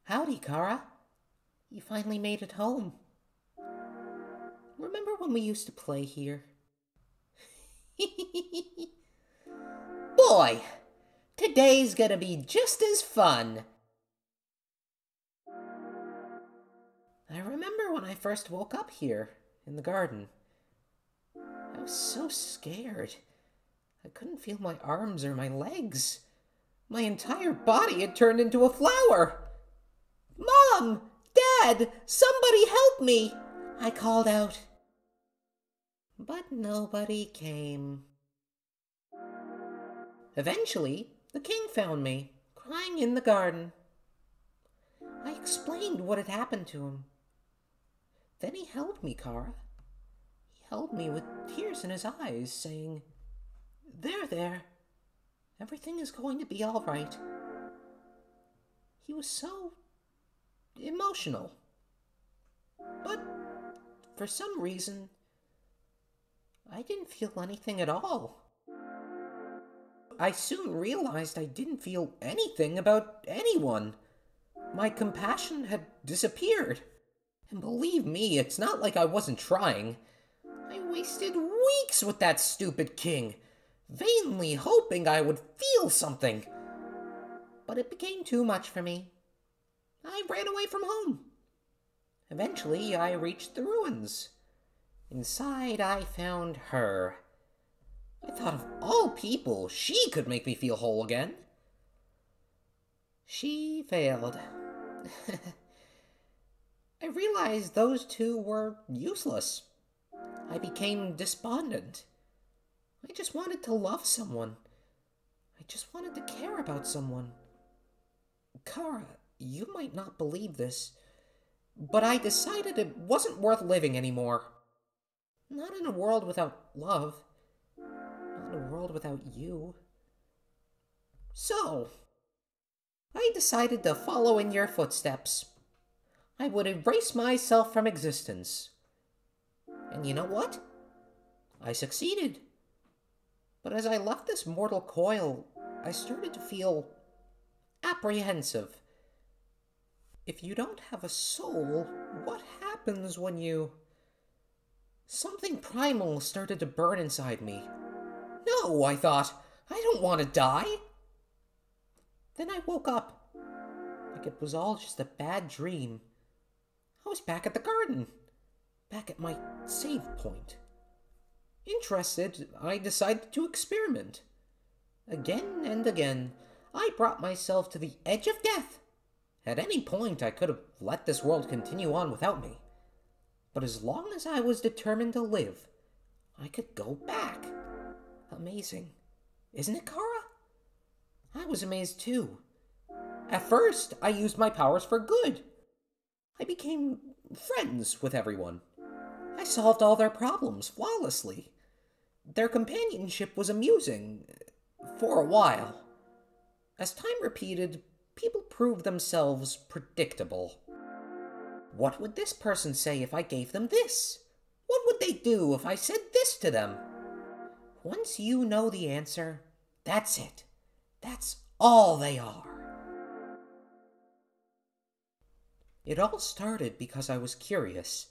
Howdy, Kara. You finally made it home. Remember when we used to play here? Boy, today's gonna be just as fun. I remember when I first woke up here, in the garden. I was so scared. I couldn't feel my arms or my legs. My entire body had turned into a flower. Mom! Dad! Somebody help me! I called out. But nobody came. Eventually, the king found me, crying in the garden. I explained what had happened to him. Then he held me, Kara. He held me with tears in his eyes, saying, There. Everything is going to be all right. He was so emotional. But for some reason, I didn't feel anything at all. I soon realized I didn't feel anything about anyone. My compassion had disappeared. And believe me, it's not like I wasn't trying. I wasted weeks with that stupid king, vainly hoping I would feel something. But it became too much for me. I ran away from home. Eventually, I reached the ruins. Inside, I found her. I thought of all people, she could make me feel whole again. She failed. I realized those two were useless. I became despondent. I just wanted to love someone. I just wanted to care about someone. Kara, you might not believe this, but I decided it wasn't worth living anymore. Not in a world without love. Not in a world without you. So, I decided to follow in your footsteps. I would erase myself from existence. And you know what? I succeeded. But as I left this mortal coil, I started to feel apprehensive. If you don't have a soul, what happens when you... Something primal started to burn inside me. No, I thought, I don't want to die. Then I woke up, like it was all just a bad dream. I was back at the garden, back at my save point. Interested, I decided to experiment. Again and again, I brought myself to the edge of death. At any point, I could have let this world continue on without me. But as long as I was determined to live, I could go back. Amazing. Isn't it, Kara? I was amazed too. At first, I used my powers for good. I became friends with everyone. I solved all their problems flawlessly. Their companionship was amusing, for a while. As time repeated, people proved themselves predictable. What would this person say if I gave them this? What would they do if I said this to them? Once you know the answer, that's it. That's all they are. It all started because I was curious.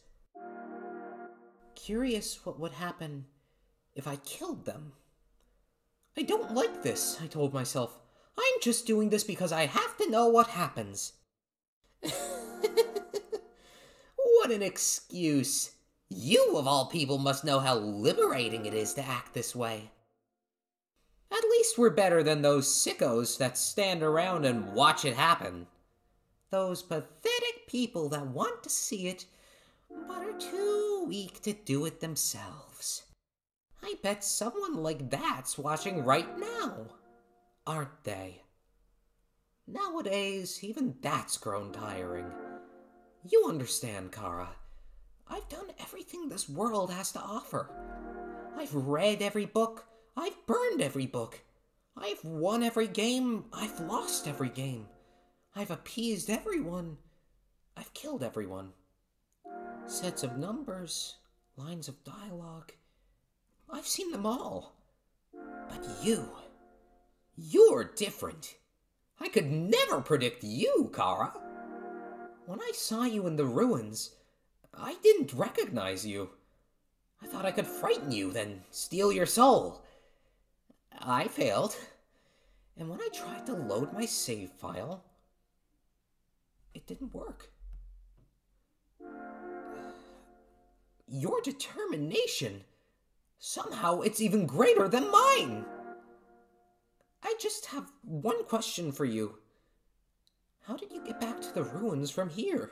Curious what would happen if I killed them. I don't like this, I told myself. I'm just doing this because I have to know what happens. What an excuse. You, of all people, must know how liberating it is to act this way. At least we're better than those sickos that stand around and watch it happen. Those pathetic people that want to see it, but are too weak to do it themselves. I bet someone like that's watching right now, aren't they? Nowadays, even that's grown tiring. You understand, Kara. I've done everything this world has to offer. I've read every book. I've burned every book. I've won every game, I've lost every game. I've appeased everyone. I've killed everyone. Sets of numbers, lines of dialogue. I've seen them all. But you're different. I could never predict you, Kara. When I saw you in the ruins, I didn't recognize you. I thought I could frighten you, then steal your soul. I failed. And when I tried to load my save file, it didn't work. Your determination, somehow it's even greater than mine. I just have one question for you. How did you get back to the ruins from here?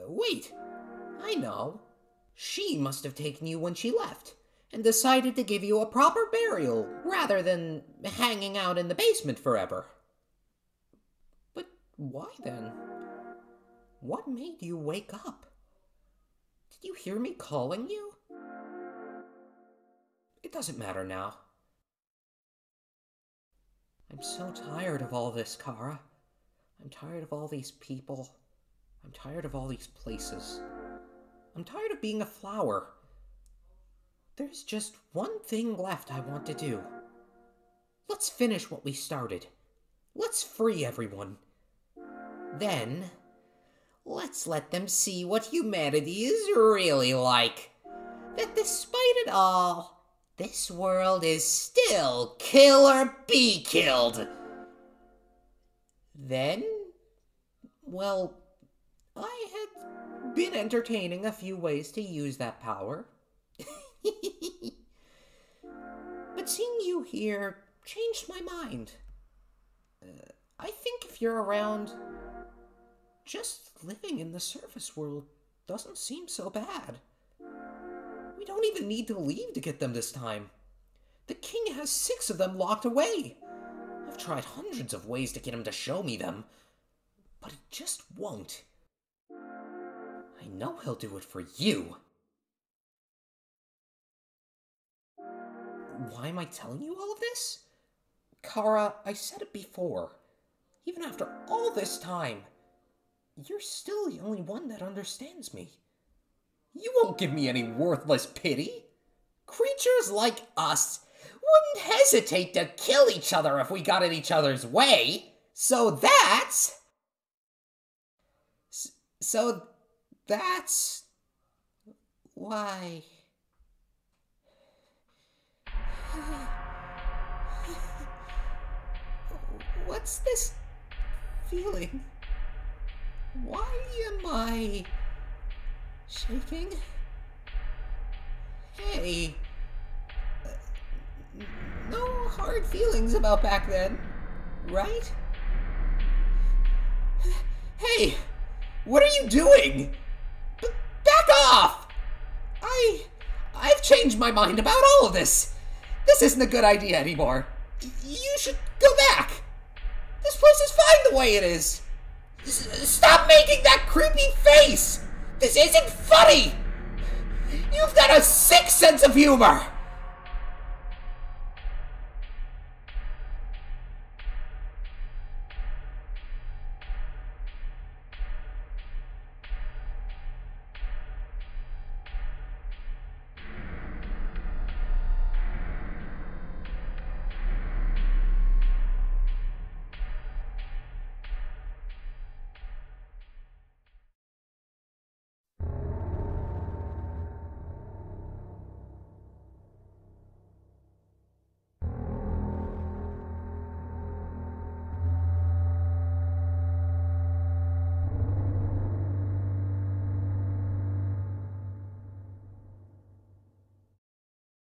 Wait, I know. She must have taken you when she left, and decided to give you a proper burial, rather than hanging out in the basement forever. But why then? What made you wake up? Did you hear me calling you? It doesn't matter now. I'm so tired of all this, Kara. I'm tired of all these people. I'm tired of all these places. I'm tired of being a flower. There's just one thing left I want to do. Let's finish what we started. Let's free everyone. Then, let's let them see what humanity is really like. That despite it all, this world is still kill or be killed. Then, well, I had been entertaining a few ways to use that power. But seeing you here changed my mind. I think if you're around, just living in the surface world doesn't seem so bad. We don't even need to leave to get them this time. The king has 6 of them locked away. I've tried hundreds of ways to get him to show me them, but he just won't. I know he'll do it for you. Why am I telling you all of this? Kara, I said it before. Even after all this time, you're still the only one that understands me. You won't give me any worthless pity. Creatures like us wouldn't hesitate to kill each other if we got in each other's way. So that's why. What's this feeling? Why am I shaking? Hey, no hard feelings about back then, right? Hey, what are you doing? Back off! I've changed my mind about all of this. This isn't a good idea anymore. You should go back. This place is fine the way it is. Stop making that creepy face! This isn't funny! You've got a sick sense of humor!